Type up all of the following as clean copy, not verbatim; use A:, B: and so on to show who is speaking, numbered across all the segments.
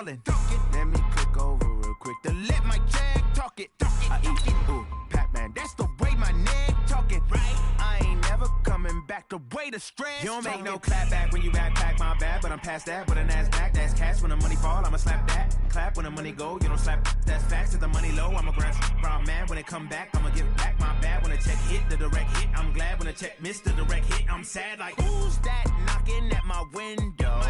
A: ballin'. Let me click over real quick to let my jag talk it. I eat it, ooh, Pac-Man, that's the way my neck talking. Right, I ain't never coming back the way the stress. You don't make no clap back when you backpack, my bad, but I'm past that. With a NASDAQ, that's cash. When the money fall, I'ma slap that. Clap when the money go, you don't slap. That's facts. If the money low, I'ma grab brown man. When it come back, I'ma give back my bad. When the check hit, the direct hit, I'm glad. When the check missed the direct hit, I'm sad. Like, who's that knocking at my window?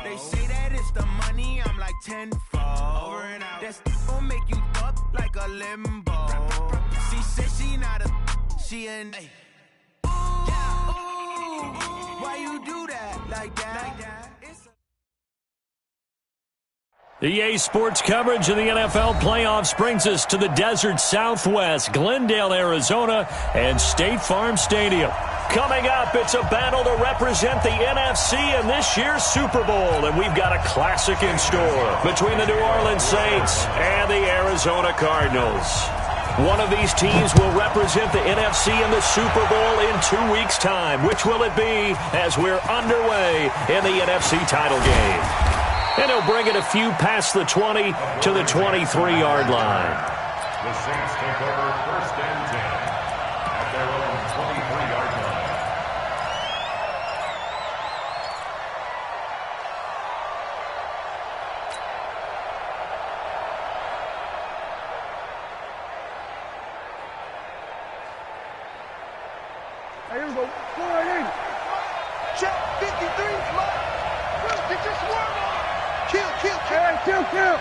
A: They say that it's the money, I'm like tenfold. Over and out. That's gon' make you up like a limbo. She said she not a, she an. Ooh, why you do that like that?
B: The EA Sports coverage of the NFL playoffs brings us to the desert Southwest, Glendale, Arizona, and State Farm Stadium. Coming up, it's a battle to represent the NFC in this year's Super Bowl, and we've got a classic in store between the New Orleans Saints and the Arizona Cardinals. One of these teams will represent the NFC in the Super Bowl in 2 weeks' time. Which will it be as we're underway in the NFC title game? And he'll bring it a few past the 20 to the 23-yard line.
C: The Saints take over 1st and 10 at their own 23-yard line.
D: Here we go. Go right in. Check 53. Get your swarm on. Kill. Hey, kill. Hey,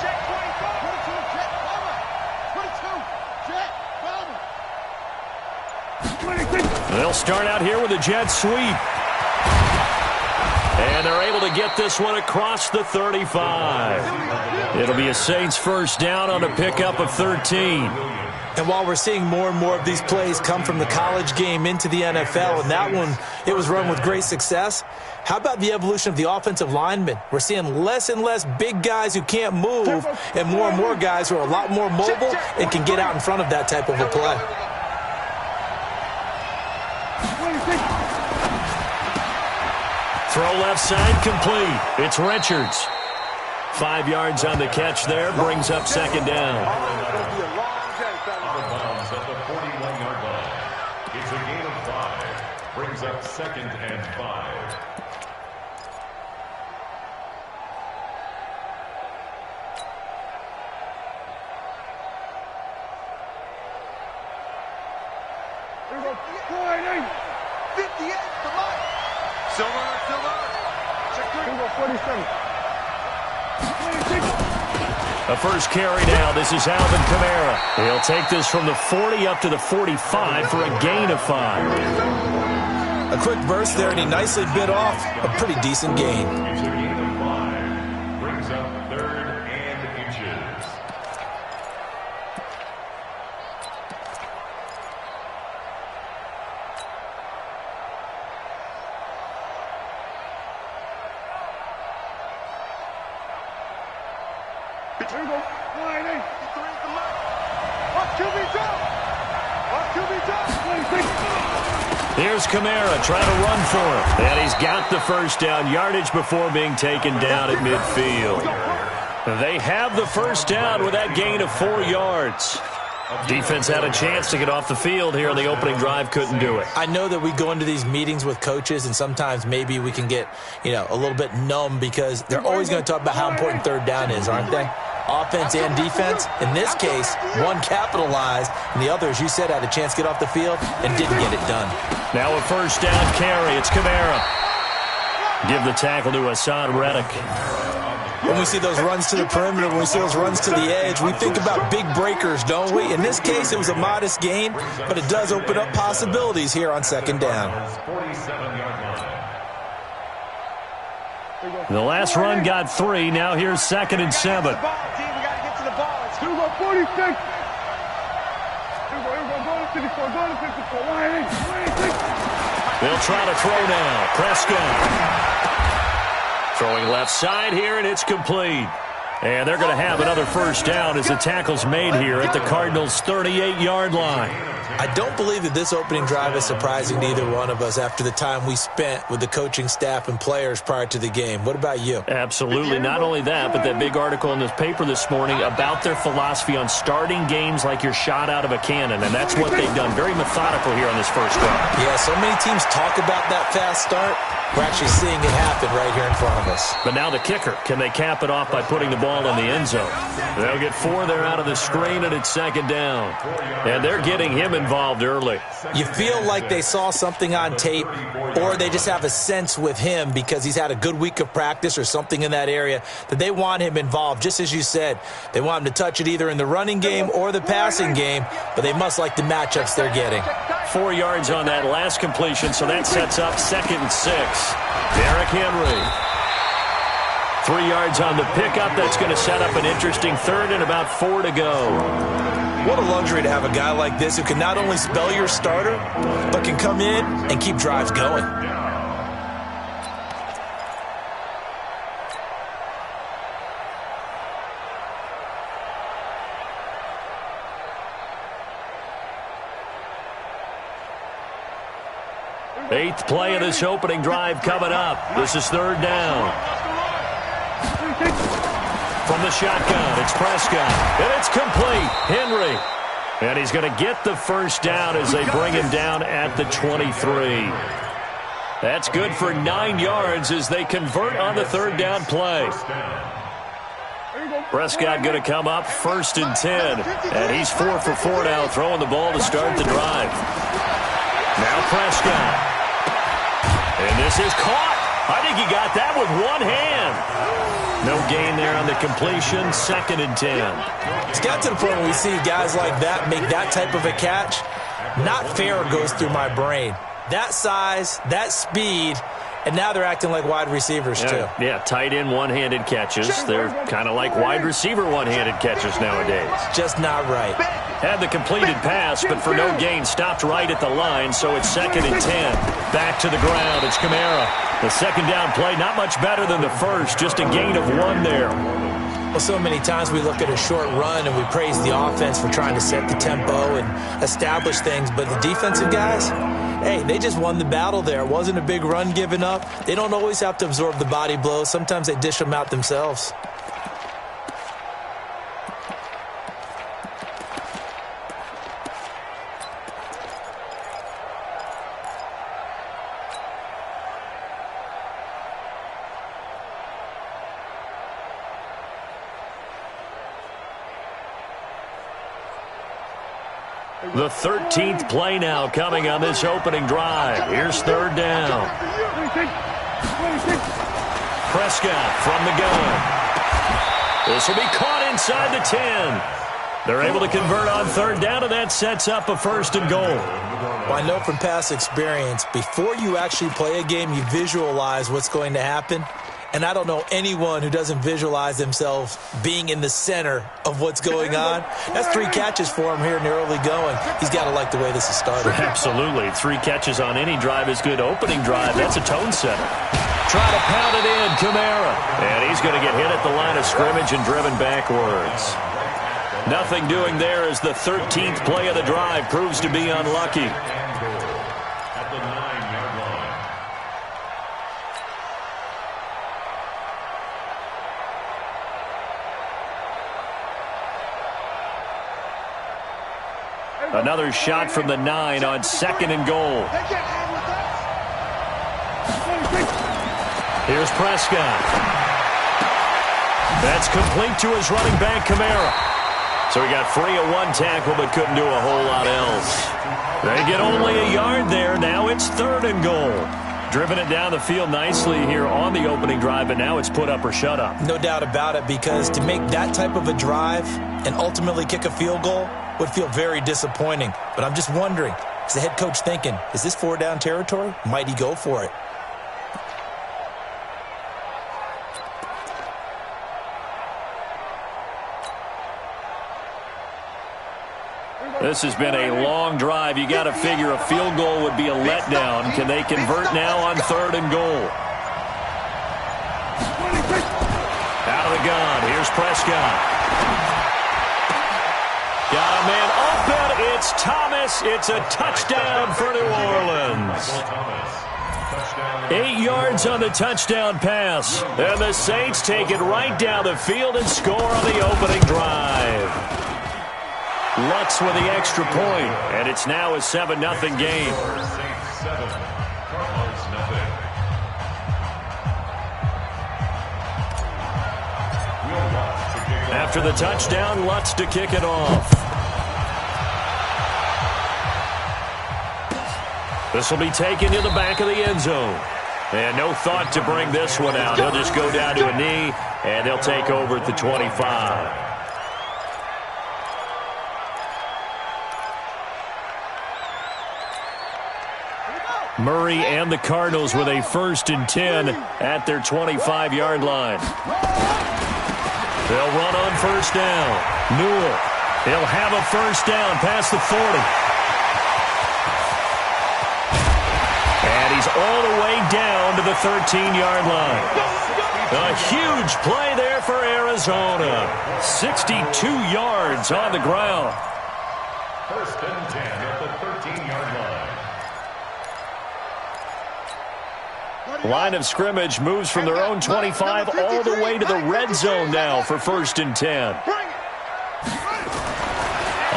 D: check 24. 22, check, bomber. 22, check, bomber. 26.
B: They'll start out here with a jet sweep. And they're able to get this one across the 35. It'll be a Saints first down on a pickup of 13.
E: And while we're seeing more and more of these plays come from the college game into the NFL, and that one, it was run with great success, how about the evolution of the offensive linemen? We're seeing less and less big guys who can't move and more guys who are a lot more mobile and can get out in front of that type of a play.
B: Throw left side complete. It's Richards. 5 yards on the catch there, brings up second down.
C: Out of bounds at the 41-yard line. It's a gain of 5. Brings up 2nd and 5.
D: Here we go. 58, come on. Silver. Check 3. Here we go, 47.
B: A first carry now. This is Alvin Kamara. He'll take this from the 40 up to the 45 for a gain of 5.
E: A quick burst there, and he nicely bit off a pretty decent gain.
C: It's a gain of 5. Brings up 3rd and inches.
D: Here we go. 9-8. 3 at the mark. Up QB drop. 26.
B: Here's Kamara trying to run for it. And he's got the first down yardage before being taken down at midfield. They have the first down with that gain of 4 yards. Defense had a chance to get off the field here in the opening drive, couldn't do it.
E: I know that we go into these meetings with coaches, and sometimes maybe we can get, a little bit numb because they're always going to talk about how important third down is, aren't they? Offense and defense. In this case, one capitalized, and the other, as you said, had a chance to get off the field and didn't get it done.
B: Now a first down carry. It's Kamara. Give the tackle to Hassan Reddick.
E: When we see those runs to the perimeter, when we see those runs to the edge, we think about big breakers, don't we? In this case, it was a modest gain, but it does open up possibilities here on second down.
C: 47-yard line.
B: The last run got 3. Now here's 2nd and 7.
D: We got to get to the ball. Here we go, 46. Here we go. Go to 54. Go to 54. 1-8.
B: They'll try to throw now. Prescott. Throwing left side here, and it's complete. And they're going to have another first down as the tackle's made here at the Cardinals' 38-yard line.
E: I don't believe that this opening drive is surprising to either one of us after the time we spent with the coaching staff and players prior to the game. What about you?
B: Absolutely. Not only that, but that big article in this paper this morning about their philosophy on starting games like you're shot out of a cannon, and that's what they've done. Very methodical here on this first drive.
E: Yeah, so many teams talk about that fast start. We're actually seeing it happen right here in front of us.
B: But now the kicker. Can they cap it off by putting the ball in the end zone? They'll get 4 there out of the screen, and it's second down. And they're getting him involved early.
E: You feel like they saw something on tape, or they just have a sense with him because he's had a good week of practice or something in that area that they want him involved. Just as you said, they want him to touch it either in the running game or the passing game, but they must like the matchups they're getting.
B: 4 yards on that last completion, so that sets up 2nd and 6. Derrick Henry. 3 yards on the pickup. That's going to set up an interesting 3rd and about 4 to go.
E: What a luxury to have a guy like this who can not only spell your starter, but can come in and keep drives going.
B: Eighth play of this opening drive coming up. This is 3rd down. From the shotgun, it's Prescott, and it's complete. Henry. And he's going to get the first down as they bring him down at the 23. That's good for 9 yards as they convert on the 3rd down play. Prescott going to come up 1st and 10. And he's 4 for 4 now, throwing the ball to start the drive. Now Prescott. And this is caught. I think he got that with one hand. No gain there on the completion. 2nd and 10.
E: It's got to the point where we see guys like that make that type of a catch. Not fair goes through my brain. That size, that speed, and now they're acting like wide receivers too.
B: Yeah, tight end one-handed catches. They're kind of like wide receiver one-handed catches nowadays.
E: Just not right.
B: Had the completed pass, but for no gain, stopped right at the line, so it's 2nd and 10. Back to the ground, it's Kamara. The 2nd down play, not much better than the first, just a gain of 1 there.
E: Well, so many times we look at a short run and we praise the offense for trying to set the tempo and establish things, but the defensive guys, hey, they just won the battle there. It wasn't a big run given up. They don't always have to absorb the body blows. Sometimes they dish them out themselves.
B: The 13th play now coming on this opening drive. Here's 3rd down. Prescott from the gun. This will be caught inside the 10. They're able to convert on 3rd down, and that sets up a 1st and goal.
E: Well, I know from past experience, before you actually play a game, you visualize what's going to happen. And I don't know anyone who doesn't visualize themselves being in the center of what's going on. That's 3 catches for him here in the early going. He's got to like the way this is started.
B: Absolutely. 3 catches on any drive is good. Opening drive, that's a tone setter. Try to pound it in, Kamara. And he's going to get hit at the line of scrimmage and driven backwards. Nothing doing there as the 13th play of the drive proves to be unlucky. Another shot from the 9 on 2nd and goal. Here's Prescott. That's complete to his running back, Kamara. So he got free of 1 tackle but couldn't do a whole lot else. They get only a yard there. Now it's 3rd and goal. Driven it down the field nicely here on the opening drive, but now it's put up or shut up.
E: No doubt about it, because to make that type of a drive and ultimately kick a field goal would feel very disappointing. But I'm just wondering, is the head coach thinking, is this 4-down territory? Might he go for it?
B: This has been a long drive. You got to figure a field goal would be a letdown. Can they convert now on 3rd and goal? Out of the gun. Here's Prescott. Got a man open. It's Thomas. It's a touchdown for New Orleans. 8 yards on the touchdown pass. And the Saints take it right down the field and score on the opening drive. Lutz with the extra point, and it's now a 7-0 game. After the touchdown, Lutz to kick it off. This will be taken to the back of the end zone. And no thought to bring this one out. He'll just go down to a knee, and they'll take over at the 25. Murray and the Cardinals with a 1st and 10 at their 25-yard line. They'll run on 1st down. Newell, he'll have a 1st down past the 40. And he's all the way down to the 13-yard line. A huge play there for Arizona. 62 yards on the ground.
C: 1st and 10 at the 13-yard line.
B: Line of scrimmage moves from their own 25 all the way to the red zone now for 1st and 10.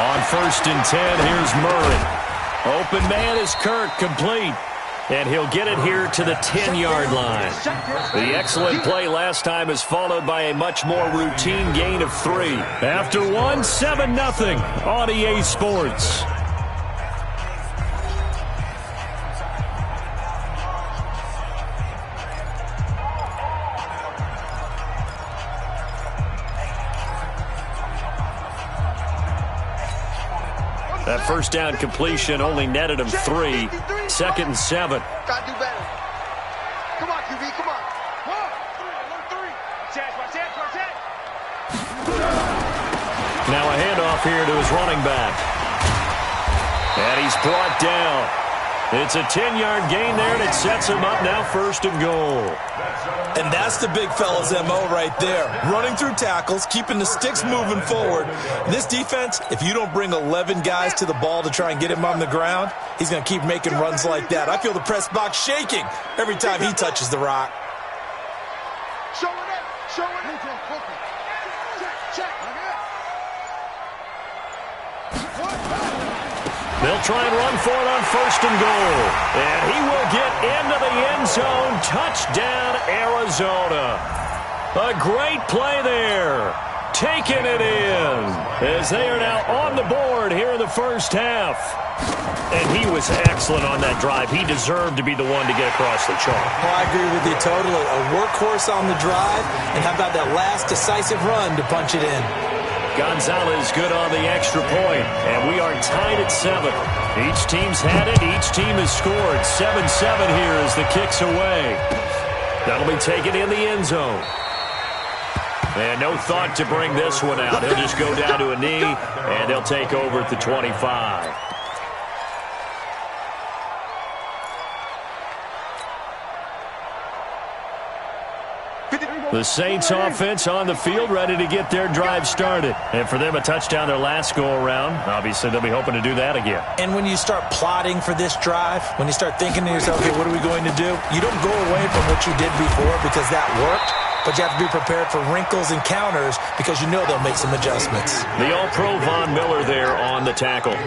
B: On 1st and 10, here's Murray. Open man is Kirk, complete. And he'll get it here to the 10-yard line. The excellent play last time is followed by a much more routine gain of 3. After one, 7-0 on EA Sports. That 1st down completion only netted him 3. 2nd and 7.
D: Gotta do better. Come on, QB, come on. 1, 3.
B: Now a handoff here to his running back. And he's brought down. It's a 10-yard gain there, and it sets him up now 1st and goal.
E: And that's the big fella's MO right there. Running through tackles, keeping the sticks moving forward. This defense, if you don't bring 11 guys to the ball to try and get him on the ground, he's going to keep making runs like that. I feel the press box shaking every time he touches the rock.
D: Show it up. Show it up. Check.
B: They'll try and run for it on 1st and goal. And he will get into the end zone. Touchdown, Arizona. A great play there. Taking it in as they are now on the board here in the 1st half. And he was excellent on that drive. He deserved to be the one to get across the chalk.
E: Oh, I agree with you totally. A workhorse on the drive. And how about that last decisive run to punch it in?
B: Gonzalez good on the extra point, and we are tied at 7. Each team's had it. Each team has scored. 7-7 here as the kick's away. That'll be taken in the end zone. And no thought to bring this one out. He'll just go down to a knee, and they'll take over at the 25. The Saints offense on the field, ready to get their drive started. And for them, a touchdown their last go-around. Obviously, they'll be hoping to do that again.
E: And when you start plotting for this drive, when you start thinking to yourself, okay, what are we going to do? You don't go away from what you did before because that worked, but you have to be prepared for wrinkles and counters because you know they'll make some adjustments.
B: The All-Pro Von Miller there on the tackle.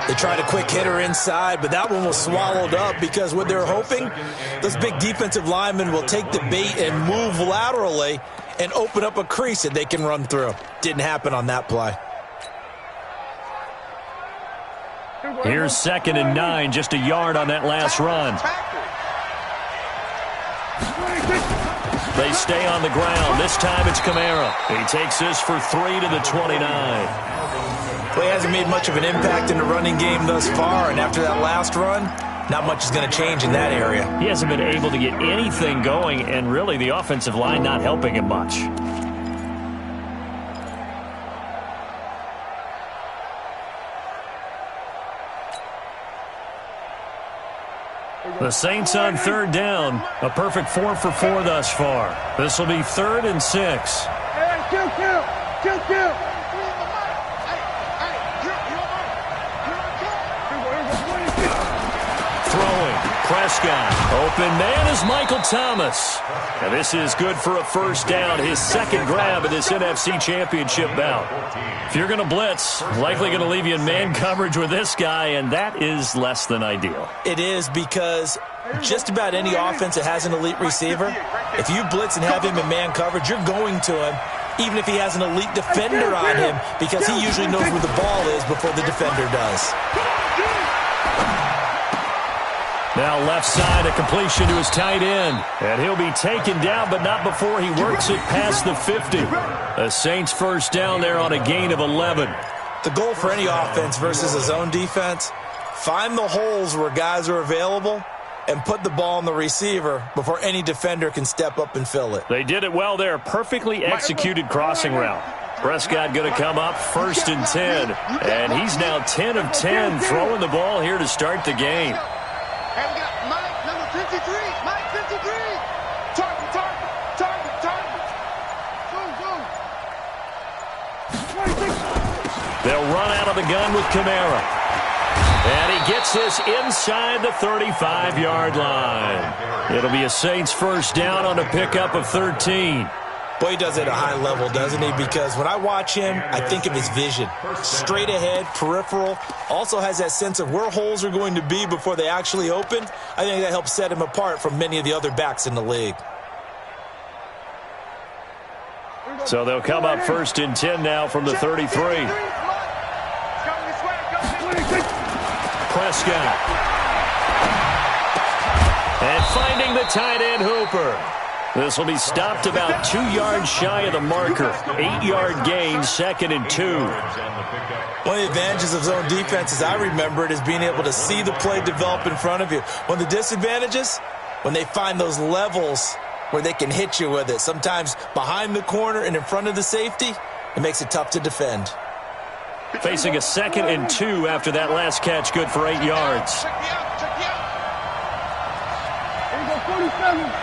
E: They tried a quick hitter inside, but that one was swallowed up because what they're hoping, those big defensive linemen will take the bait and move laterally and open up a crease that they can run through. Didn't happen on that play.
B: Here's 2nd and 9, just a yard on that last run. They stay on the ground. This time it's Kamara. He takes this for 3 to the 29.
E: Well, he hasn't made much of an impact in the running game thus far, and after that last run, not much is going to change in that area.
B: He hasn't been able to get anything going, and really the offensive line not helping him much. The Saints on 3rd down. A perfect 4 for 4 thus far. This will be 3rd and 6.
D: Hey, kill.
B: Prescott. Open man is Michael Thomas. And this is good for a first down, his second grab in this NFC Championship bout. If you're going to blitz, likely going to leave you in man coverage with this guy, and that is less than ideal.
E: It is, because just about any offense that has an elite receiver, if you blitz and have him in man coverage, you're going to him, even if he has an elite defender on him, because he usually knows where the ball is before the defender does.
B: Now left side, a completion to his tight end. And he'll be taken down, but not before he works it past the 50. The Saints first down there on a gain of 11.
E: The goal for any offense versus a zone defense, find the holes where guys are available and put the ball on the receiver before any defender can step up and fill it.
B: They did it well there. Perfectly executed crossing route. Prescott going to come up 1st and 10. And he's now 10 of 10 throwing the ball here to start the game.
D: And we got Mike, number 53. Mike, 53. Target, target, target, target. Go, go.
B: They'll run out of the gun with Kamara. And he gets this inside the 35-yard line. It'll be a Saints first down on a pickup of 13.
E: Boy, he does it at a high level, doesn't he? Because when I watch him, I think of his vision. Straight ahead, peripheral. Also has that sense of where holes are going to be before they actually open. I think that helps set him apart from many of the other backs in the league.
B: So they'll come up 1st and 10 now from the 33. Prescott. And finding the tight end Hooper. This will be stopped about 2 yards shy of the marker. 8-yard gain, 2nd and 2.
E: One of the advantages of zone defense, as I remember it, is being able to see the play develop in front of you. One of the disadvantages, when they find those levels where they can hit you with it, sometimes behind the corner and in front of the safety, it makes it tough to defend.
B: Facing a 2nd and 2 after that last catch, good for 8 yards.
D: Check me out, check me out. Here we go, 47.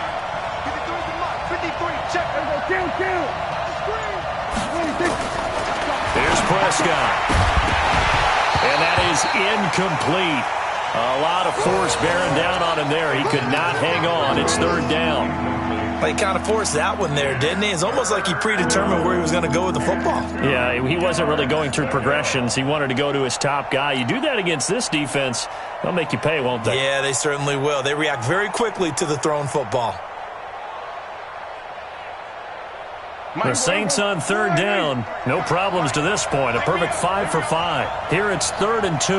D: 53, check. There we go, kill.
B: Here's Prescott. And that is incomplete. A lot of force bearing down on him there. He could not hang on. It's 3rd down.
E: He kind of forced that one there, didn't he? It's almost like he predetermined where he was going to go with the football.
B: Yeah, he wasn't really going through progressions. He wanted to go to his top guy. You do that against this defense, they'll make you pay, won't they?
E: Yeah, they certainly will. They react very quickly to the thrown football.
B: The Saints on 3rd down. No problems to this point. A perfect 5 for 5. Here it's 3rd and 2.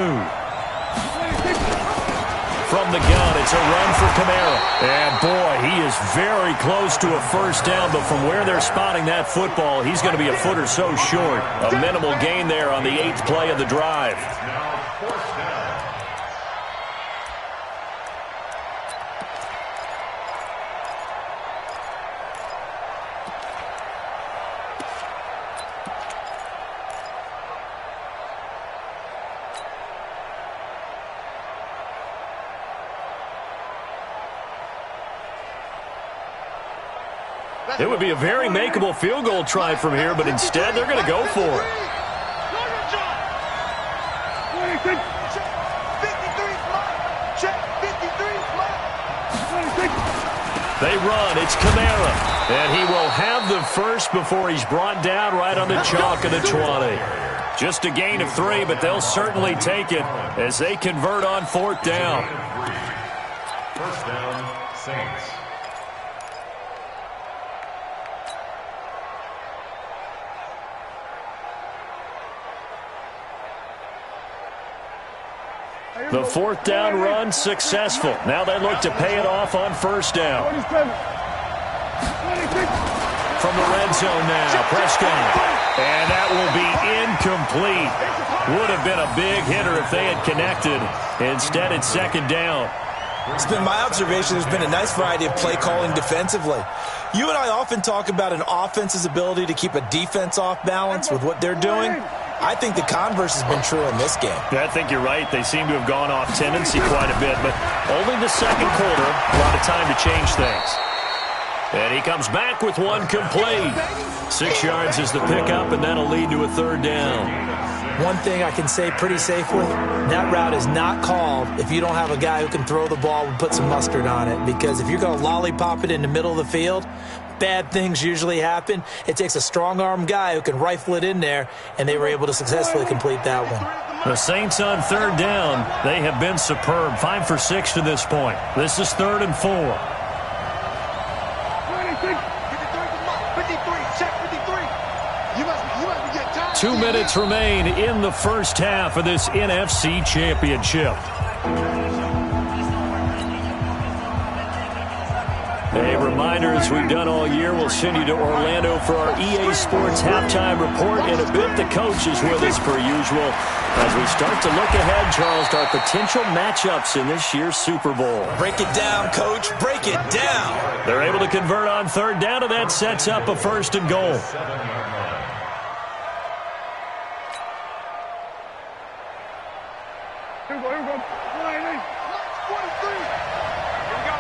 B: From the gun, it's a run for Kamara. And boy, he is very close to a first down, but from where they're spotting that football, he's going to be a foot or so short. A minimal gain there on the 8th play of the drive. It would be a very makeable field goal try from here, but instead they're going to go for it. They run. It's Kamara. And he will have the first before he's brought down right on the chalk of the 20. Just a gain of 3, but they'll certainly take it as they convert on 4th down.
C: First down, Saints.
B: The 4th down run successful. Now they look to pay it off on 1st down. From the red zone now, Prescott. And that will be incomplete. Would have been a big hitter if they had connected. Instead, it's 2nd down.
E: It's been my observation there's been a nice variety of play calling defensively. You and I often talk about an offense's ability to keep a defense off balance with what they're doing. I think the converse has been true in this game.
B: I think you're right. They seem to have gone off tendency quite a bit, but only the 2nd quarter, a lot of time to change things. And he comes back with one complete. 6 yards is the pickup, and that'll lead to a third down.
E: One thing I can say pretty safely, that route is not called if you don't have a guy who can throw the ball and put some mustard on it. Because if you're going to lollipop it in the middle of the field, bad things usually happen. It takes a strong-arm guy who can rifle it in there, and they were able to successfully complete that one.
B: The Saints on third down. They have been superb. 5 for 6 to this point. This is 3rd and 4. 2 minutes remain in the first half of this NFC Championship. A reminder, as we've done all year, we'll send you to Orlando for our EA Sports halftime report. In a bit, the coach is with us per usual as we start to look ahead, Charles, to our potential matchups in this year's Super Bowl.
E: Break it down, Coach. Break it down.
B: They're able to convert on third down, and that sets up a 1st and goal.
D: Here we go. Line, 43. Here we go.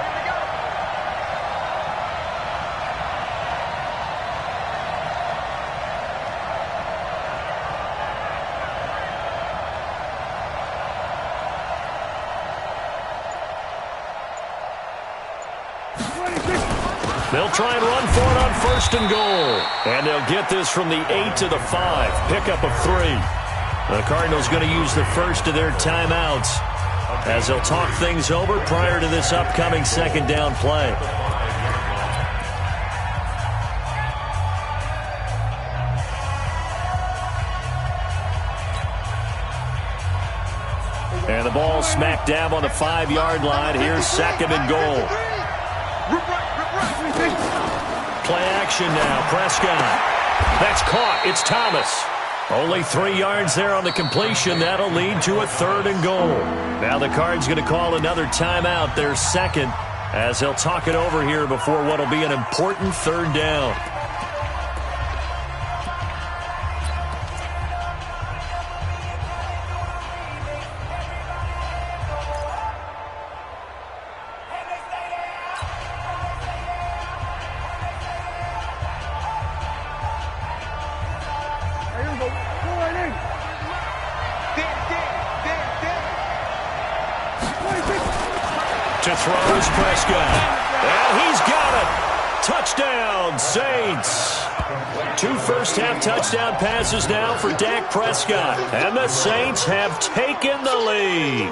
B: They'll try and run for it on 1st and goal. And they'll get this from the 8 to the 5. Pickup of 3. The Cardinals going to use the first of their timeouts as they'll talk things over prior to this upcoming 2nd down play. And the ball smack dab on the 5-yard line. Here's 2nd and goal. Play action now. Prescott. That's caught. It's Thomas. Only 3 yards there on the completion. That'll lead to a 3rd and goal. Now the Cards going to call another timeout, their 2nd, as they'll talk it over here before what'll be an important 3rd down. To throw is Prescott. And he's got it. Touchdown, Saints. 2 first-half touchdown passes now for Dak Prescott. And the Saints have taken the lead.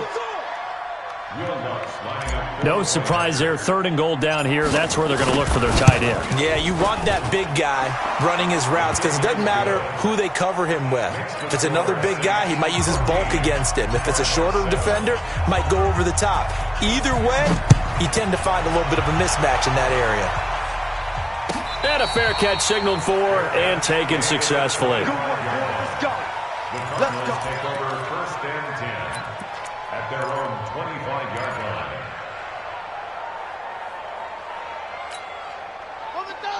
B: No surprise there. 3rd and goal down here. That's where they're going to look for their tight end.
E: Yeah, you want that big guy running his routes because it doesn't matter who they cover him with. If it's another big guy, he might use his bulk against him. If it's a shorter defender, might go over the top. Either way, you tend to find a little bit of a mismatch in that area.
B: And a fair catch signaled for and taken successfully.
C: Let's go. Take over 1st and 10 at their own 25-yard line.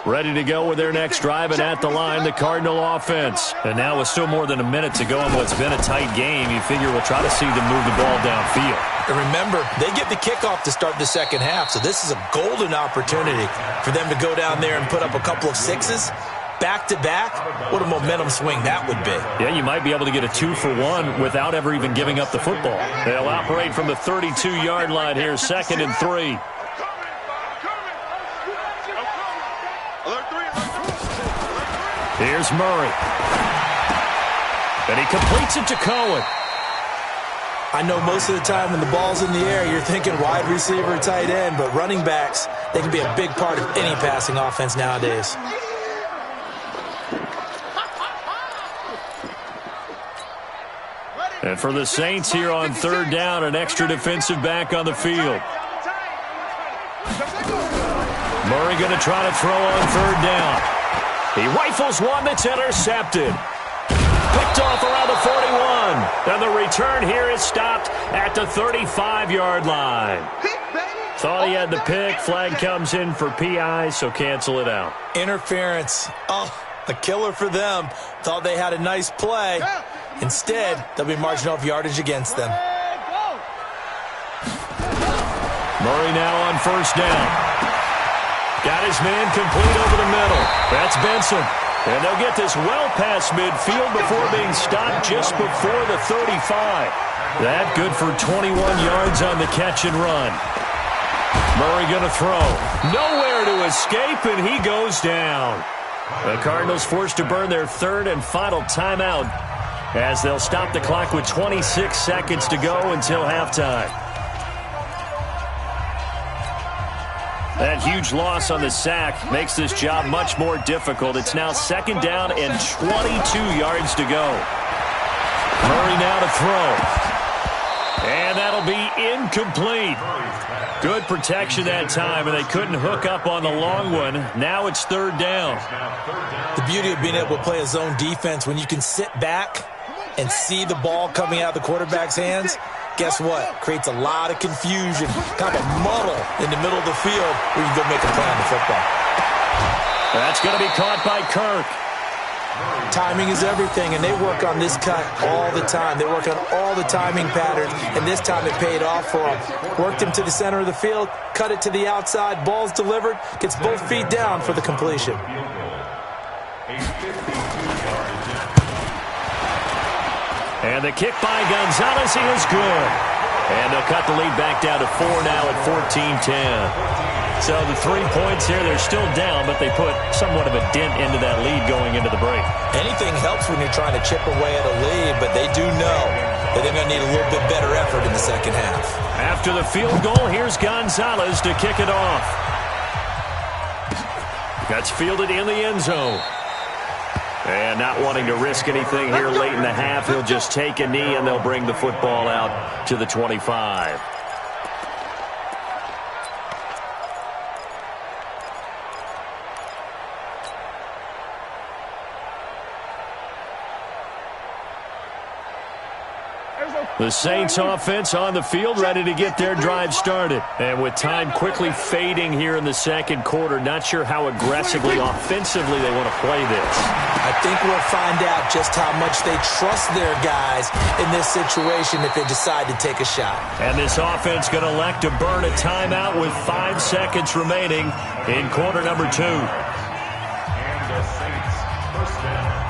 B: Ready to go with their next drive, and at the line, the Cardinal offense. And now with still more than a minute to go in what's been a tight game, you figure we'll try to see them move the ball downfield.
E: And remember, they get the kickoff to start the 2nd half, so this is a golden opportunity for them to go down there and put up a couple of 6s. Back-to-back, what a momentum swing that would be.
B: Yeah, you might be able to get a 2-for-1 without ever even giving up the football. They'll operate from the 32-yard line here, 2nd and 3. Here's Murray. And he completes it to Cohen.
E: I know most of the time when the ball's in the air, you're thinking wide receiver, tight end, but running backs, they can be a big part of any passing offense nowadays.
B: And for the Saints here on 3rd down, an extra defensive back on the field. Murray going to try to throw on 3rd down. He rifles one that's intercepted. Picked off around the 41. And the return here is stopped at the 35-yard line. Thought he had the pick. Flag comes in for PI, so cancel it out.
E: Interference. Oh, a killer for them. Thought they had a nice play. Instead, they'll be marching off yardage against them.
B: Murray now on 1st down. Got his man complete over the middle. That's Benson. And they'll get this well past midfield before being stopped just before the 35. That good for 21 yards on the catch and run. Murray going to throw. Nowhere to escape, and he goes down. The Cardinals forced to burn their third and final timeout as they'll stop the clock with 26 seconds to go until halftime. That huge loss on the sack makes this job much more difficult. It's now second down and 22 yards to go. Murray now to throw. And that'll be incomplete. Good protection that time, and they couldn't hook up on the long one. Now it's third down.
E: The beauty of being able to play a zone defense when you can sit back and see the ball coming out of the quarterback's hands, guess what? Creates a lot of confusion, kind of a muddle in the middle of the field where you can go make a play on the football.
B: That's going to be caught by Kirk.
E: Timing is everything, and they work on this cut all the time. They work on all the timing patterns, and this time it paid off for them. Worked him to the center of the field, cut it to the outside, ball's delivered, gets both feet down for the completion.
B: And the kick by Gonzalez is good. And they'll cut the lead back down to 4 now at 14-10. So the 3 points here, they're still down, but they put somewhat of a dent into that lead going into the break.
E: Anything helps when you're trying to chip away at a lead, but they do know that they're going to need a little bit better effort in the second half.
B: After the field goal, here's Gonzalez to kick it off. That's fielded in the end zone. And not wanting to risk anything here late in the half, he'll just take a knee, and they'll bring the football out to the 25. The Saints offense on the field, ready to get their drive started. And with time quickly fading here in the second quarter, not sure how aggressively, offensively they want to play this.
E: I think we'll find out just how much they trust their guys in this situation if they decide to take a shot.
B: And this offense going to elect to burn a timeout with 5 seconds remaining in quarter number 2.
C: And the Saints first down.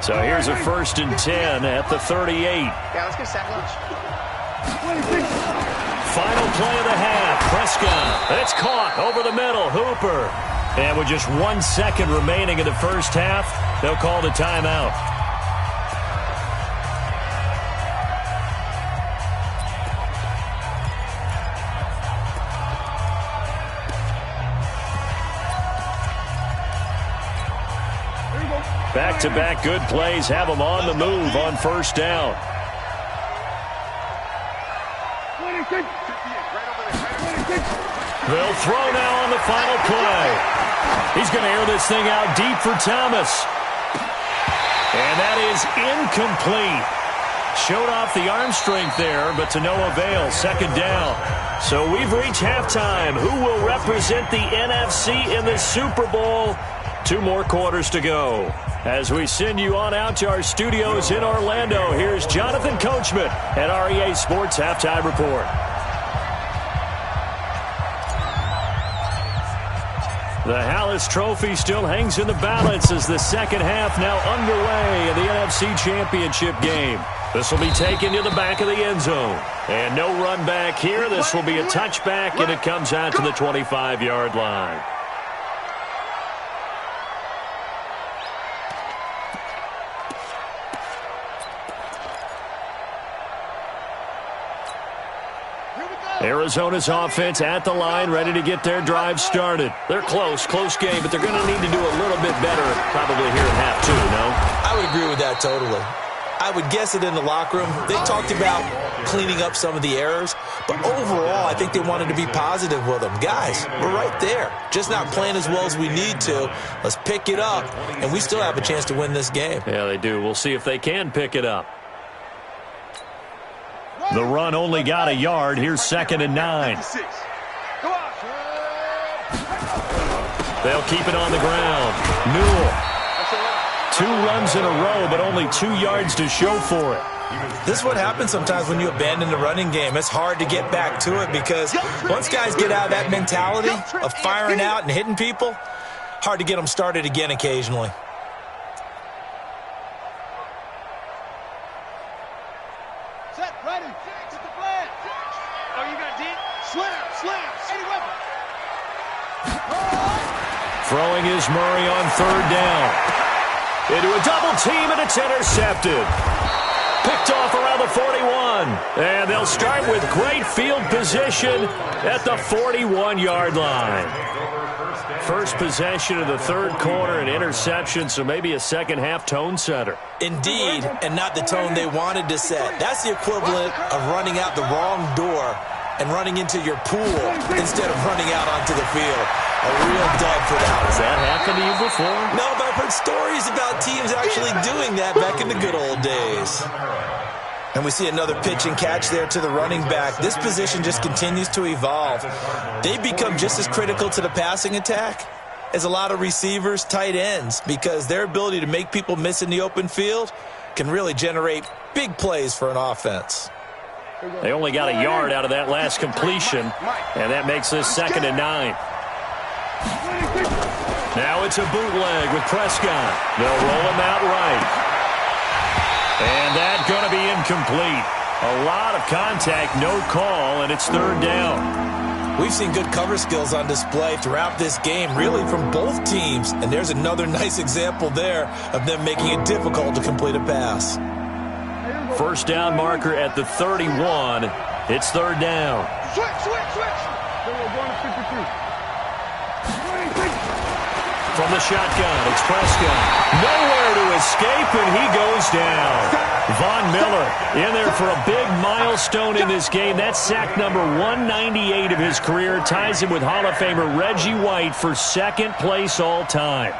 B: So here's a 1st and 10 at the 38.
F: Yeah, let's get a sack lunch.
B: Final play of the half. Prescott. It's caught over the middle. Hooper. And with just 1 second remaining in the first half, they'll call the timeout. Back-to-back good plays have them on the move on first down. They'll throw now on the final play. He's going to air this thing out deep for Thomas. And that is incomplete. Showed off the arm strength there, but to no avail. Second down. So we've reached halftime. Who will represent the NFC in the Super Bowl? 2 more quarters to go. As we send you on out to our studios in Orlando, here's Jonathan Coachman at REA Sports Halftime Report. The Hallis Trophy still hangs in the balance as the second half now underway in the NFC Championship game. This will be taken to the back of the end zone. And no run back here. This will be a touchback, and it comes out to the 25-yard line. Arizona's offense at the line, ready to get their drive started. They're close game, but they're going to need to do a little bit better probably here in half 2, no?
E: I would agree with that totally. I would guess it in the locker room. They talked about cleaning up some of the errors, but overall, I think they wanted to be positive with them. Guys, we're right there. Just not playing as well as we need to. Let's pick it up, and we still have a chance to win this game.
B: Yeah, they do. We'll see if they can pick it up. The run only got a yard. Here's 2nd and 9. They'll keep it on the ground. Newell. 2 runs in a row, but only 2 yards to show for it.
E: This is what happens sometimes when you abandon the running game. It's hard to get back to it because once guys get out of that mentality of firing out and hitting people, hard to get them started again occasionally.
D: Set, ready, hit the flag. Oh, you got deep? Slam, any weapon.
B: Throwing is Murray on third down. Into a double team, and it's intercepted. Picked off around the 41. And they'll start with great field position at the 41-yard line. First possession of the third quarter, an interception, so maybe a second-half tone setter.
E: Indeed, and not the tone they wanted to set. That's the equivalent of running out the wrong door and running into your pool instead of running out onto the field. A real dub for that.
B: Has that happened to you before?
E: No, but I've heard stories about teams actually doing that back in the good old days. And we see another pitch and catch there to the running back. This position just continues to evolve. They become just as critical to the passing attack as a lot of receivers, tight ends, because their ability to make people miss in the open field can really generate big plays for an offense.
B: They only got a yard out of that last completion, and that makes this 2nd and 9. Now it's a bootleg with Prescott. They'll roll him out right. And that's going to be incomplete. A lot of contact, no call, and it's 3rd down.
E: We've seen good cover skills on display throughout this game, really from both teams. And there's another nice example there of them making it difficult to complete a pass.
B: First down marker at the 31. It's 3rd down.
D: Switch. Going to 53.
B: From the shotgun, it's Prescott. Nowhere to escape, and he goes down. Von Miller in there for a big milestone in this game. That's sack number 198 of his career. Ties him with Hall of Famer Reggie White for 2nd place all time.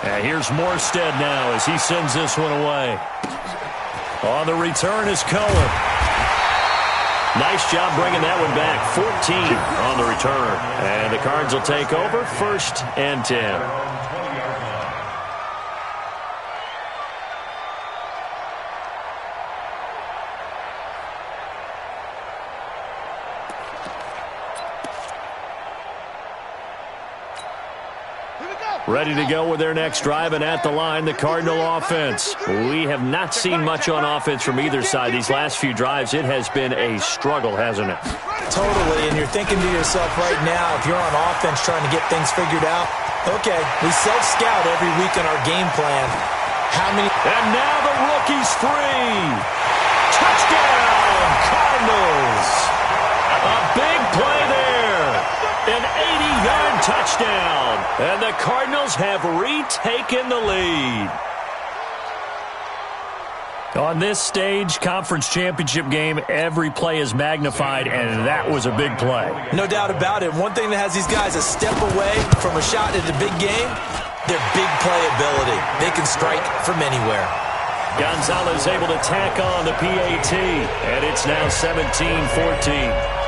B: And here's Morstead now as he sends this one away. On the return is Cohen. Nice job bringing that one back. 14 on the return. And the Cards will take over 1st and 10. Ready to go with their next drive, and at the line, the Cardinal offense. We have not seen much on offense from either side these last few drives. It has been a struggle, hasn't it?
E: Totally, and you're thinking to yourself right now, if you're on offense trying to get things figured out, okay, we self-scout every week in our game plan. How many?
B: And now the rookie's free. Touchdown, Cardinals. A big play there. An 80-yard touchdown. And the Cardinals have retaken the lead. On this stage, conference championship game, every play is magnified, and that was a big play.
E: No doubt about it. One thing that has these guys a step away from a shot at the big game, their big play ability. They can strike from anywhere.
B: Gonzalez able to tack on the PAT, and it's now 17-14.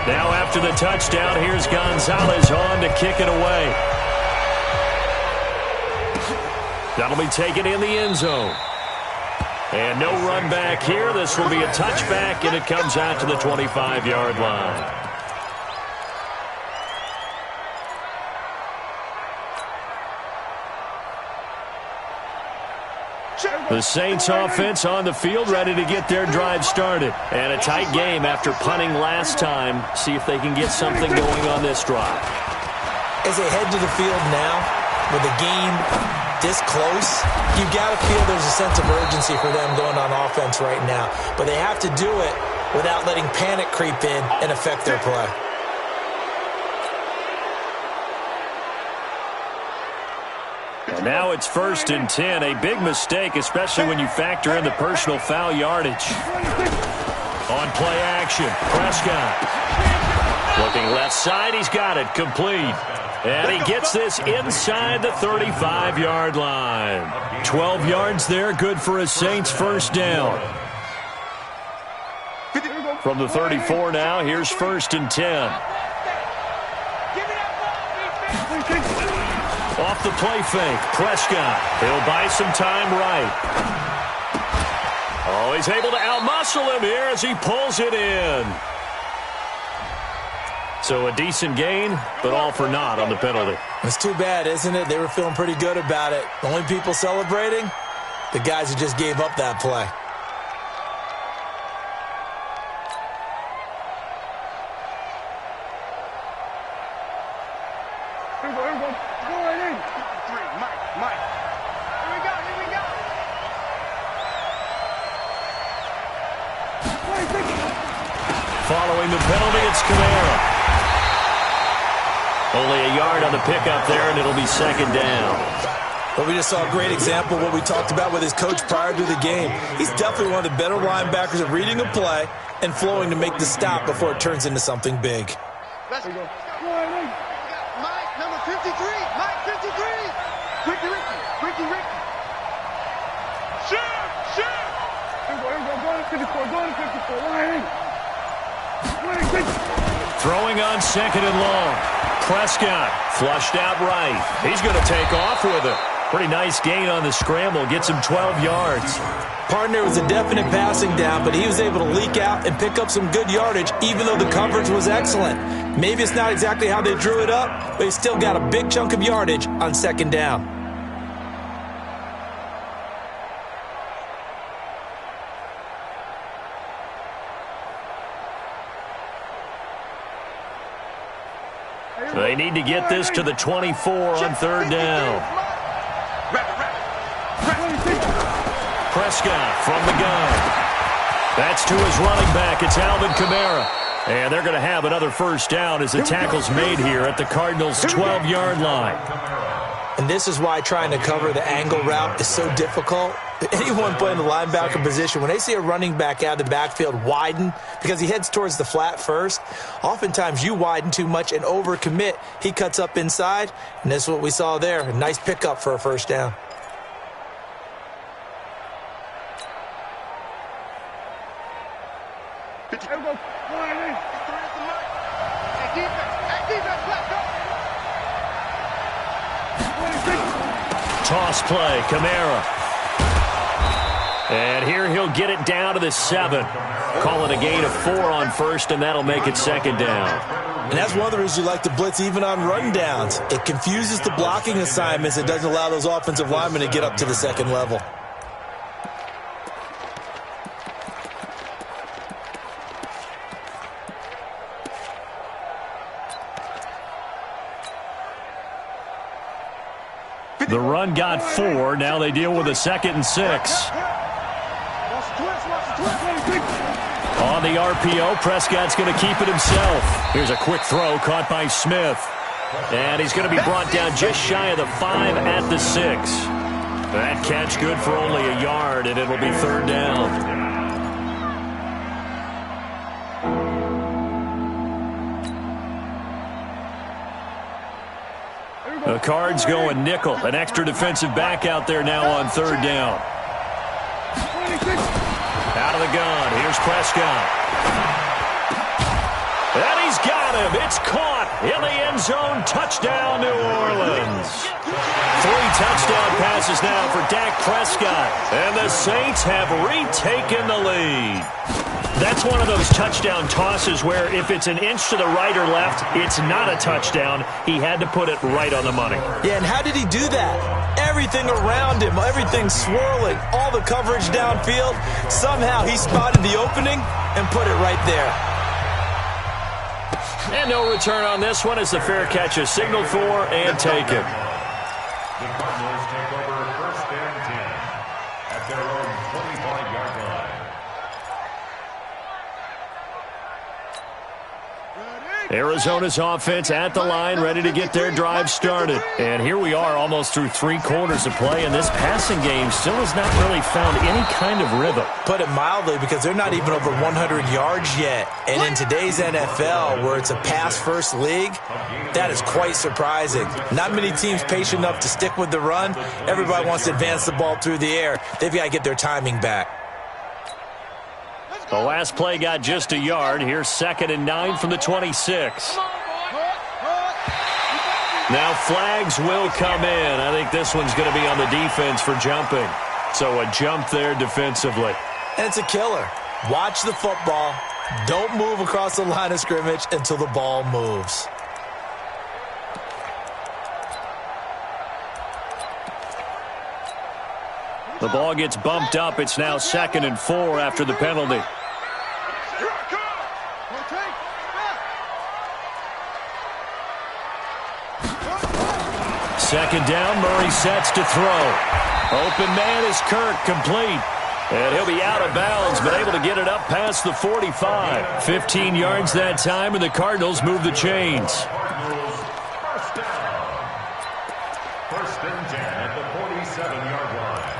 B: Now after the touchdown, here's Gonzalez on to kick it away. That'll be taken in the end zone. And no run back here. This will be a touchback, and it comes out to the 25-yard line. The Saints offense on the field, ready to get their drive started. And a tight game after punting last time. See if they can get something going on this drive.
E: As they head to the field now, with the game this close, you got to feel there's a sense of urgency for them going on offense right now. But they have to do it without letting panic creep in and affect their play.
B: And now it's 1st and 10. A big mistake, especially when you factor in the personal foul yardage. On play action, Prescott. Looking left side, he's got it, complete. And he gets this inside the 35-yard line. 12 yards there, good for a Saints first down. From the 34 now, here's 1st and 10. off the play fake. Prescott, he'll buy some time right. Oh, he's able to outmuscle him here as he pulls it in. So a decent gain, but all for naught on the penalty.
E: It's too bad, isn't it? They were feeling pretty good about it. The only people celebrating, the guys who just gave up that play.
D: Here we go. Go right in. 3, Mike. Here we go.
B: Following the penalty, it's Kamara. Only a yard on the pickup there, and it'll be second down.
E: But we just saw a great example of what we talked about with his coach prior to the game. He's definitely one of the better linebackers at reading a play and flowing to make the stop before it turns into something big.
D: Let's go. Mike, number 53. Mike, 53. Ricky. Shoot. Here we go. Go to 54. Line in.
B: Throwing on second and long. Prescott flushed out right. He's going to take off with it. Pretty nice gain on the scramble. Gets him 12 yards.
E: Partner was a definite passing down, but he was able to leak out and pick up some good yardage, even though the coverage was excellent. Maybe it's not exactly how they drew it up, but he still got a big chunk of yardage on second down.
B: They need to get this to the 24 on third down. Prescott from the gun. That's to his running back. It's Alvin Kamara. And they're going to have another first down as the tackle's made here at the Cardinals' 12-yard line.
E: And this is why trying to cover the angle route is so difficult. Anyone playing the linebacker position, when they see a running back out of the backfield widen because he heads towards the flat first, oftentimes you widen too much and overcommit. He cuts up inside, and this is what we saw there. A nice pickup for a first down.
B: Toss play, Kamara. And here he'll get it down to the 7. Call it a gain of 4 on first, and that'll make it second down.
E: And that's one of the reasons you like to blitz even on run downs. It confuses the blocking assignments. It doesn't allow those offensive linemen to get up to the second level.
B: The run got 4. Now they deal with a 2nd and 6. On the RPO, Prescott's going to keep it himself. Here's a quick throw caught by Smith. And he's going to be brought down just shy of the 5 at the 6. That catch good for only a yard, and it'll be third down. The Cards going nickel. An extra defensive back out there now on third down. Out of the gun. Here's Prescott. And he's got him. It's caught in the end zone. Touchdown, New Orleans. 3 touchdown passes now for Dak Prescott. And the Saints have retaken the lead. That's one of those touchdown tosses where if it's an inch to the right or left, it's not a touchdown. He had to put it right on the money.
E: Yeah, and how did he do that? Everything around him, everything swirling, all the coverage downfield. Somehow he spotted the opening and put it right there.
B: And no return on this one as the fair catch is signaled for and taken.
C: The Cardinals take over first and 10 at their own 25-yard line.
B: Arizona's offense at the line, ready to get their drive started. And here we are almost through 3 quarters of play, and this passing game still has not really found any kind of rhythm.
E: Put it mildly, because they're not even over 100 yards yet. And in today's NFL, where it's a pass-first league, that is quite surprising. Not many teams patient enough to stick with the run. Everybody wants to advance the ball through the air. They've got to get their timing back.
B: The last play got just a yard. Here's 2nd and 9 from the 26. Now flags will come in. I think this one's going to be on the defense for jumping. So a jump there defensively.
E: And it's a killer. Watch the football. Don't move across the line of scrimmage until the ball moves.
B: The ball gets bumped up. It's now 2nd and 4 after the penalty. Second down, Murray sets to throw. Open man is Kirk, complete. And he'll be out of bounds, but able to get it up past the 45. 15 yards that time, and the Cardinals move the chains.
C: First down. 1st and 10 at the 47-yard line.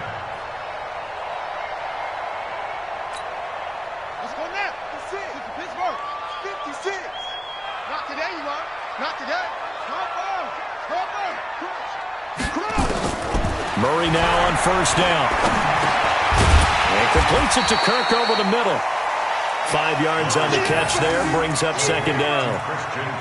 D: Let's go now. 56. Pittsburgh. 56. Not today, you are. Not today.
B: Murray now on 1st down. And completes it to Kirk over the middle. 5 yards on the catch there, brings up 2nd down.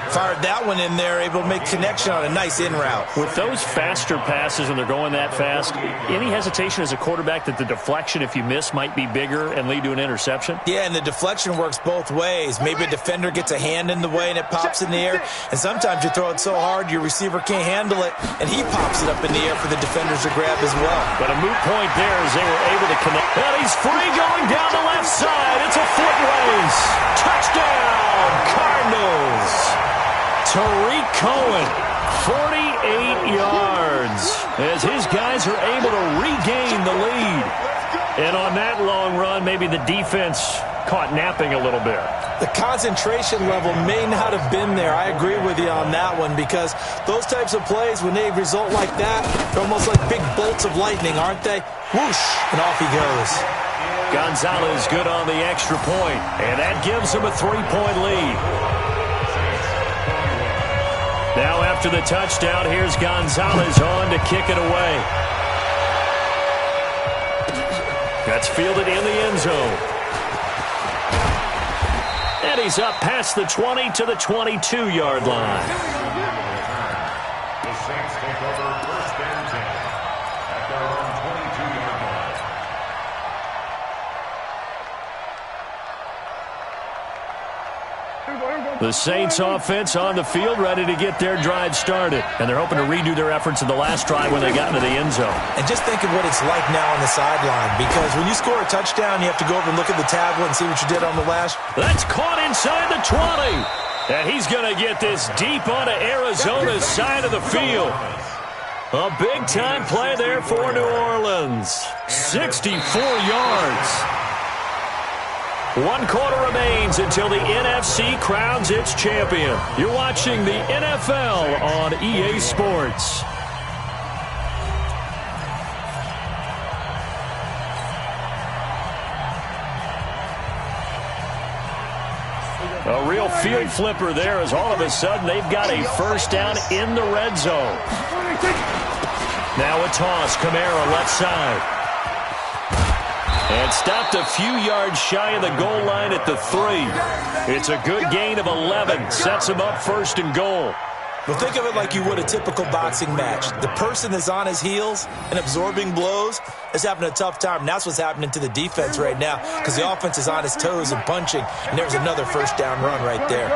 E: Fired that one in there, able to make connection on a nice in route.
B: With those faster passes and they're going that fast, any hesitation as a quarterback that the deflection, if you miss, might be bigger and lead to an interception?
E: Yeah, and the deflection works both ways. Maybe a defender gets a hand in the way and it pops in the air, and sometimes you throw it so hard your receiver can't handle it, and he pops it up in the air for the defenders to grab as well.
B: But a moot point there as they were able to connect. And he's free going down the left side. It's a foot race. Touchdown, Cardinals. Tariq Cohen, 48 yards, as his guys are able to regain the lead. And on that long run, maybe the defense caught napping a little bit.
E: The concentration level may not have been there. I agree with you on that one, because those types of plays, when they result like that, they're almost like big bolts of lightning, aren't they? Whoosh, and off he goes.
B: Gonzalez good on the extra point, and that gives him a 3-point lead. Now after the touchdown, here's Gonzalez on to kick it away. That's fielded in the end zone. And he's up past the 20 to the 22-yard line.
C: The Saints take over 1st and 10 at their own 22-yard line.
B: The Saints offense on the field, ready to get their drive started. And they're hoping to redo their efforts in the last drive when they got into the end zone.
E: And just think of what it's like now on the sideline, because when you score a touchdown, you have to go over and look at the tablet and see what you did on the last.
B: That's caught inside the 20. And he's going to get this deep onto Arizona's side of the field. A big-time play there for New Orleans. 64 yards. 1 quarter remains until the NFC crowns its champion. You're watching the NFL on EA Sports. A real field flipper there, as all of a sudden they've got a first down in the red zone. Now a toss, Kamara left side. And stopped a few yards shy of the goal line at the 3. It's a good gain of 11. Sets him up 1st and goal.
E: Well, think of it like you would a typical boxing match. The person that's on his heels and absorbing blows is having a tough time. And that's what's happening to the defense right now, because the offense is on his toes and punching. And there's another first down run right there.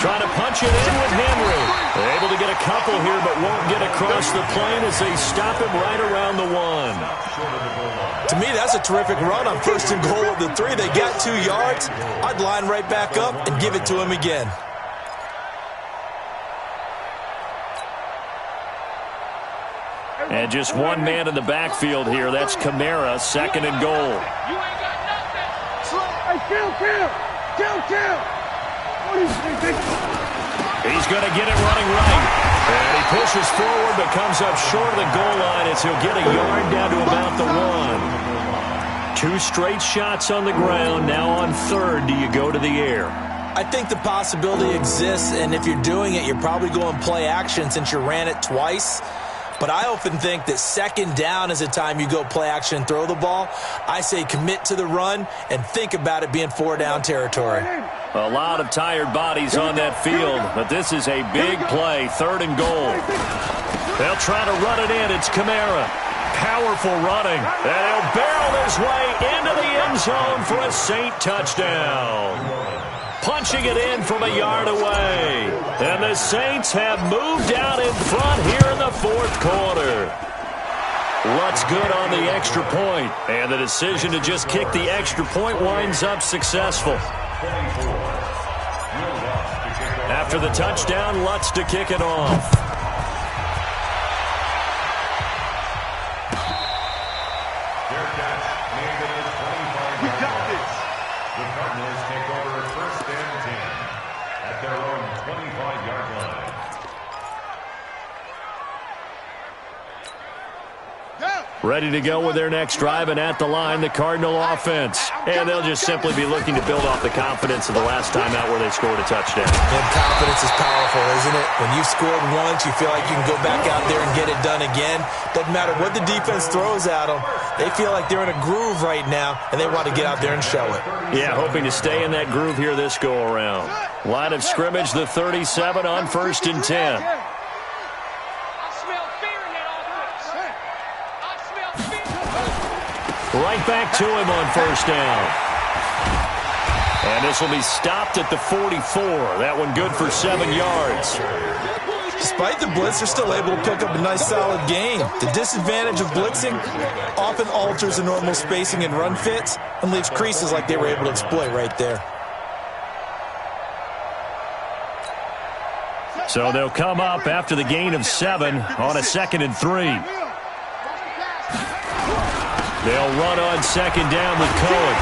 B: Trying to punch it in with Henry. They're able to get a couple here, but won't get across the plane as they stop him right around the 1.
E: To me, that's a terrific run on 1st and goal at the 3. They got 2 yards. I'd line right back up and give it to him again.
B: And just one man in the backfield here. That's Kamara, 2nd and goal.
D: You ain't got nothing. Hey, kill.
B: He's going to get it running right. And he pushes forward but comes up short of the goal line as he'll get a yard down to about the 1. 2 straight shots on the ground. Now on 3rd, do you go to the air?
E: I think the possibility exists, and if you're doing it, you're probably going play action since you ran it twice. but I often think that second down is a time you go play action and throw the ball. I say commit to the run and think about it being 4-down territory.
B: A lot of tired bodies on that field, but this is a big play, 3rd and goal. They'll try to run it in. It's Kamara. Powerful running, and he'll barrel his way into the end zone for a Saint touchdown. Punching it in from a yard away. And the Saints have moved out in front here in the 4th quarter. Lutz good on the extra point, and the decision to just kick the extra point winds up successful. After the touchdown, Lutz to kick it off.
C: The Cardinals take over 1st and 10 at their own 25-yard line.
B: Ready to go with their next drive, and at the line, the Cardinal offense. And they'll just simply be looking to build off the confidence of the last time out where they scored a touchdown.
E: And confidence is powerful, isn't it? When you've scored once, you feel like you can go back out there and get it done again. Doesn't matter what the defense throws at them. They feel like they're in a groove right now, and they want to get out there and show it.
B: Yeah, hoping to stay in that groove here this go-around. Line of scrimmage, the 37 on 1st and 10. Right back to him on 1st down. And this will be stopped at the 44. That one good for 7 yards.
E: Despite the blitz, they're still able to pick up a nice solid gain. The disadvantage of blitzing often alters the normal spacing and run fits and leaves creases like they were able to exploit right there.
B: So they'll come up after the gain of 7 on a 2nd and 3. They'll run on 2nd down with Cohen.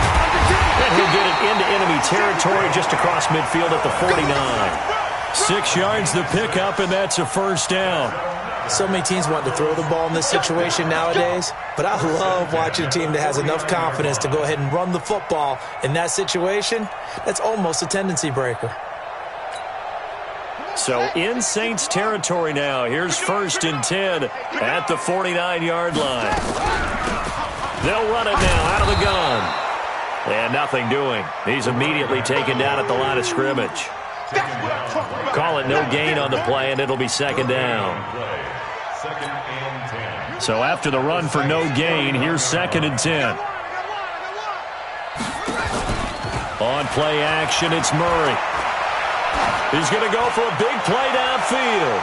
B: And he'll get it into enemy territory just across midfield at the 49. 6 yards the pickup, and that's a 1st down.
E: So many teams want to throw the ball in this situation nowadays, but I love watching a team that has enough confidence to go ahead and run the football. In that situation, that's almost a tendency breaker.
B: So in Saints territory now. Here's 1st and 10 at the 49-yard line. They'll run it now out of the gun. And nothing doing. He's immediately taken down at the line of scrimmage. Call it no gain on the play, and it'll be 2nd down. So after the run for no gain, here's 2nd and 10. On play action, it's Murray. He's going to go for a big play downfield.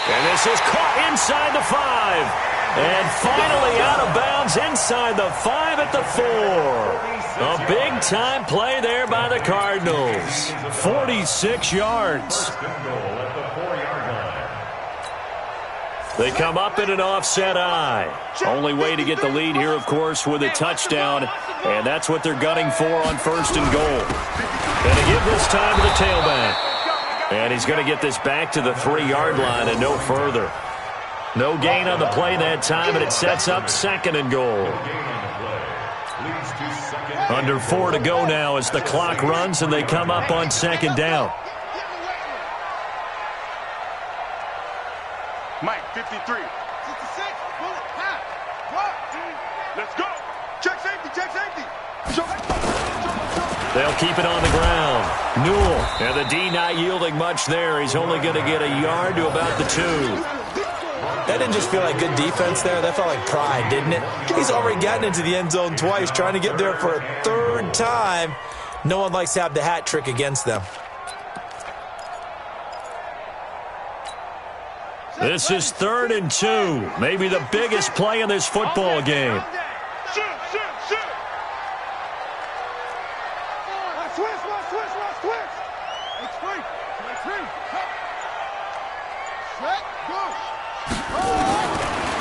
B: And this is caught inside the 5. And finally out of bounds inside the 5 at the 4. A big-time play there by the Cardinals. 46 yards. They come up in an offset eye. Only way to get the lead here, of course, with a touchdown. And that's what they're gunning for on 1st and goal. Going to give this time to the tailback. And he's going to get this back to the 3-yard line and no further. No gain on the play that time, and it sets up 2nd and goal. Under 4 to go now as the clock runs, and they come up on 2nd down.
D: Mike, 53. 66. Let's go. Check safety, check safety.
B: They'll keep it on the ground. Newell, and the D not yielding much there. He's only going to get a yard to about the 2.
E: That didn't just feel like good defense there. That felt like pride, didn't it? He's already gotten into the end zone twice, trying to get there for a 3rd time. No one likes to have the hat trick against them.
B: This is 3rd and 2. Maybe the biggest play in this football game.
D: Shoot. Switch. It's free.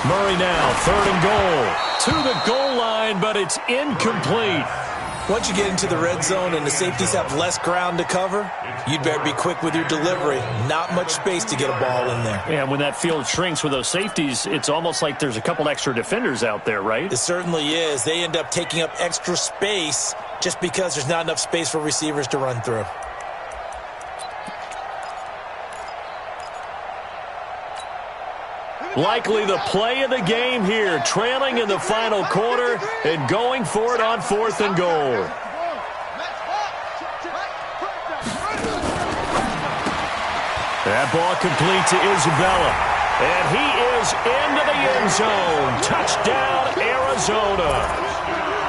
B: Murray now, 3rd and goal. To the goal line, but it's incomplete.
E: Once you get into the red zone and the safeties have less ground to cover, you'd better be quick with your delivery. Not much space to get a ball in there.
B: Yeah, when that field shrinks with those safeties, it's almost like there's a couple extra defenders out there, right?
E: It certainly is. They end up taking up extra space just because there's not enough space for receivers to run through.
B: Likely the play of the game here, trailing in the final quarter and going for it on 4th and goal. That ball complete to Isabella. And he is into the end zone. Touchdown, Arizona.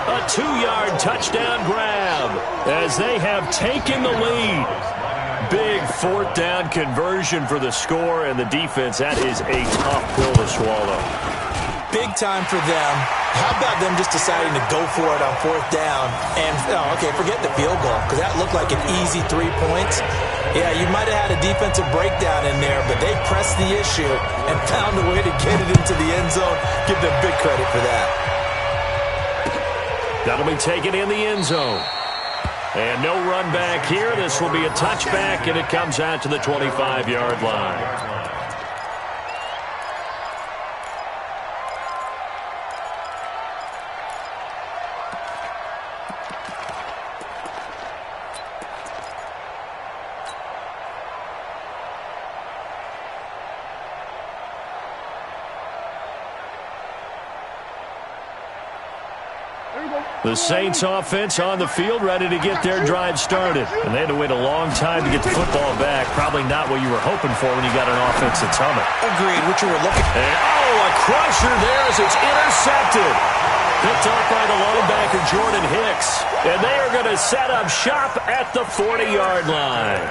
B: A 2-yard touchdown grab as they have taken the lead. Big 4th down conversion for the score, and the defense, that is a tough pill to swallow.
E: Big time for them. How about them just deciding to go for it on 4th down? And, forget the field goal, because that looked like an easy 3 points. Yeah, you might have had a defensive breakdown in there, but they pressed the issue and found a way to get it into the end zone. Give them big credit for that.
B: That'll be taken in the end zone. And no run back here. This will be a touchback, and it comes out to the 25-yard line. The Saints offense on the field, ready to get their drive started. And they had to wait a long time to get the football back. Probably not what you were hoping for when you got an offense that's humming.
E: Agreed, what you were looking for.
B: And, a crusher there as it's intercepted. Picked up by the linebacker, Jordan Hicks. And they are going to set up shop at the 40-yard line.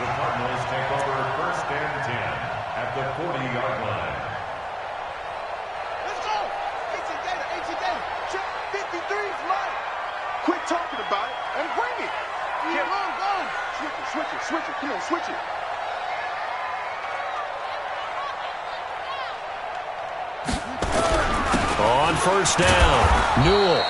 C: The Cardinals take over 1st and 10 at the 40-yard line.
D: Quit talking about it and bring it. Yeah, run. Switch it. Come on, switch it.
B: On 1st down, Newell.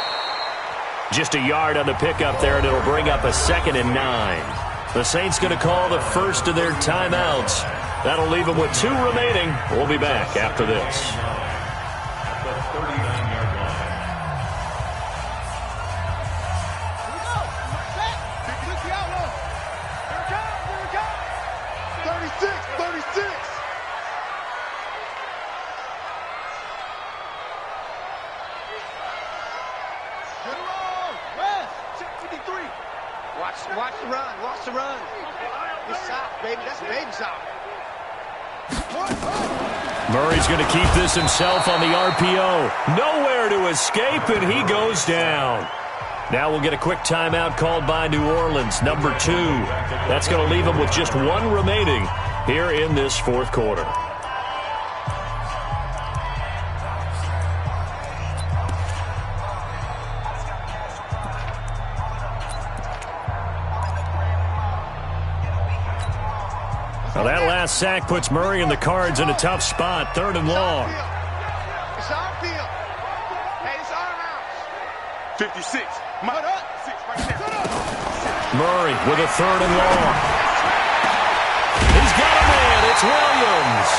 B: Just a yard on the pickup there, and it'll bring up a 2nd and 9. The Saints going to call the first of their timeouts. That'll leave them with 2 remaining. We'll be back after this.
C: At the 39-yard line.
D: 36.
F: Watch the run. It's soft, baby. That's baby soft.
B: Murray's going to keep this himself on the RPO. Nowhere to escape, and he goes down. Now we'll get a quick timeout called by New Orleans, number 2. That's going to leave them with just 1 remaining here in this 4th quarter. Well, that last sack puts Murray and the Cards in a tough spot, 3rd and long.
F: It's our field. Hey, it's our house.
D: 56.
B: Murray with a 3rd and long. He's got a man. It's Williams.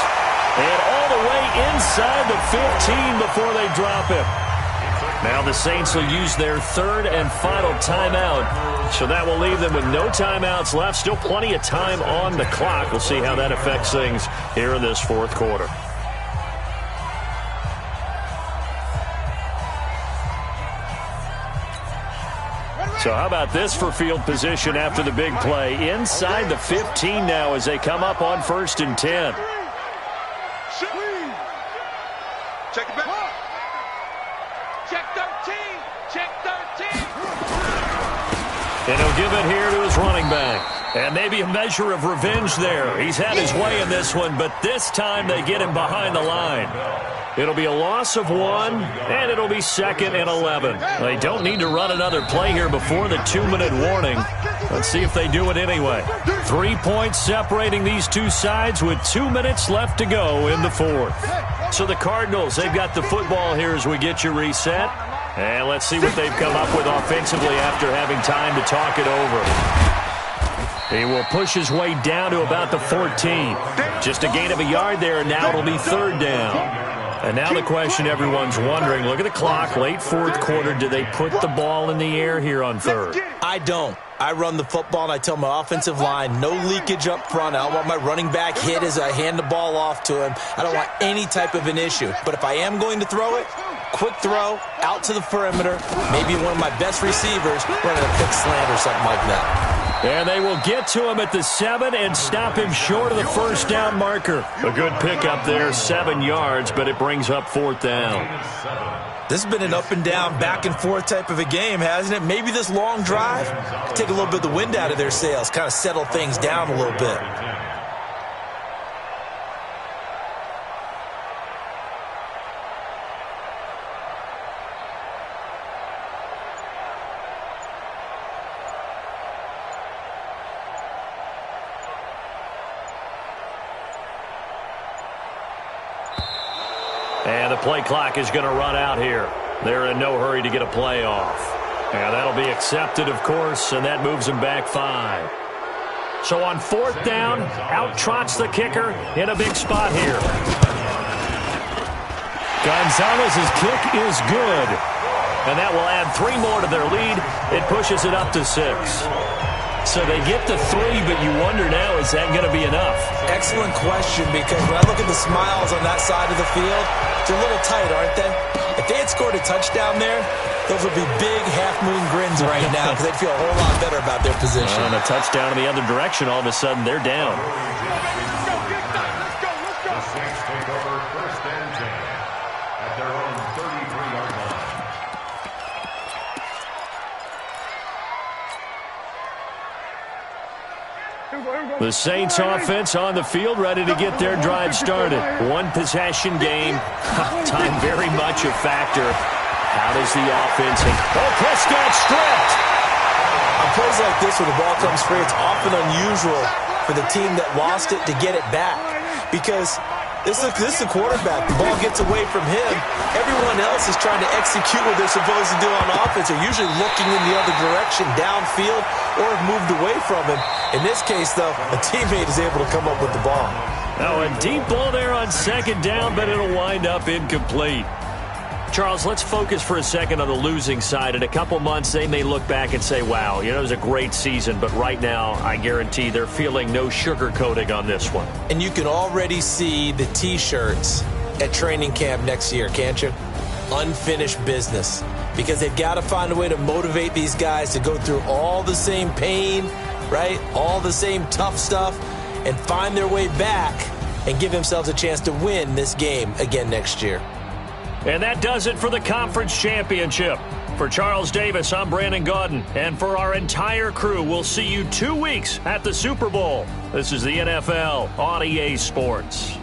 B: And all the way inside the 15 before they drop him. Now the Saints will use their 3rd and final timeout. So that will leave them with no timeouts left. Still plenty of time on the clock. We'll see how that affects things here in this 4th quarter. So how about this for field position after the big play? Inside the 15 now as they come up on 1st and 10.
D: Check it back.
F: Check 13. Check 13.
B: And he'll give it here to his running back. And maybe a measure of revenge there. He's had his way in this one, but this time they get him behind the line. It'll be a loss of 1, and it'll be 2nd and 11. They don't need to run another play here before the 2-minute warning. Let's see if they do it anyway. 3 points separating these two sides with 2 minutes left to go in the 4th. So the Cardinals, they've got the football here as we get you reset. And let's see what they've come up with offensively after having time to talk it over. He will push his way down to about the 14. Just a gain of a yard there, and now it'll be 3rd down. And now the question everyone's wondering, look at the clock, late 4th quarter, do they put the ball in the air here on 3rd?
E: I don't. I run the football, and I tell my offensive line, no leakage up front. I don't want my running back hit as I hand the ball off to him. I don't want any type of an issue. But if I am going to throw it, quick throw, out to the perimeter, maybe one of my best receivers running a quick slant or something like that.
B: And they will get to him at the 7 and stop him short of the first down marker. A good pickup there, 7 yards, but it brings up 4th down.
E: This has been an up and down, back and forth type of a game, hasn't it? Maybe this long drive could take a little bit of the wind out of their sails, kind of settle things down a little bit.
B: And the play clock is going to run out here. They're in no hurry to get a play off. And that'll be accepted, of course, and that moves them back 5. So on 4th down, out trots the kicker in a big spot here. Gonzalez's kick is good. And that will add 3 more to their lead. It pushes it up to 6. So they get to 3, but you wonder now, is that going to be enough?
E: Excellent question, because when I look at the smiles on that side of the field, they're a little tight, aren't they? If they had scored a touchdown there, those would be big half-moon grins right now because they'd feel a whole lot better about their position.
B: And a touchdown in the other direction, all of a sudden they're down.
C: The Saints take over 1st and 10 at their own 33-yard line.
B: The Saints offense on the field, ready to get their drive started. 1 possession game. Time very much a factor. How does the offense hit? Oh, Prescott stripped.
E: On plays like this where the ball comes free, it's often unusual for the team that lost it to get it back. Because this is a quarterback. The ball gets away from him. Everyone else is trying to execute what they're supposed to do on offense. They're usually looking in the other direction, downfield, or have moved away from him. In this case, though, a teammate is able to come up with the ball.
B: Now a deep ball there on 2nd down, but it'll wind up incomplete. Charles, let's focus for a second on the losing side. In a couple months, they may look back and say, wow, it was a great season. But right now, I guarantee they're feeling no sugarcoating on this one.
E: And you can already see the T-shirts at training camp next year, can't you? Unfinished business. Because they've got to find a way to motivate these guys to go through all the same pain, right? All the same tough stuff, and find their way back and give themselves a chance to win this game again next year.
B: And that does it for the conference championship. For Charles Davis, I'm Brandon Gaudin. And for our entire crew, we'll see you 2 weeks at the Super Bowl. This is the NFL on EA Sports.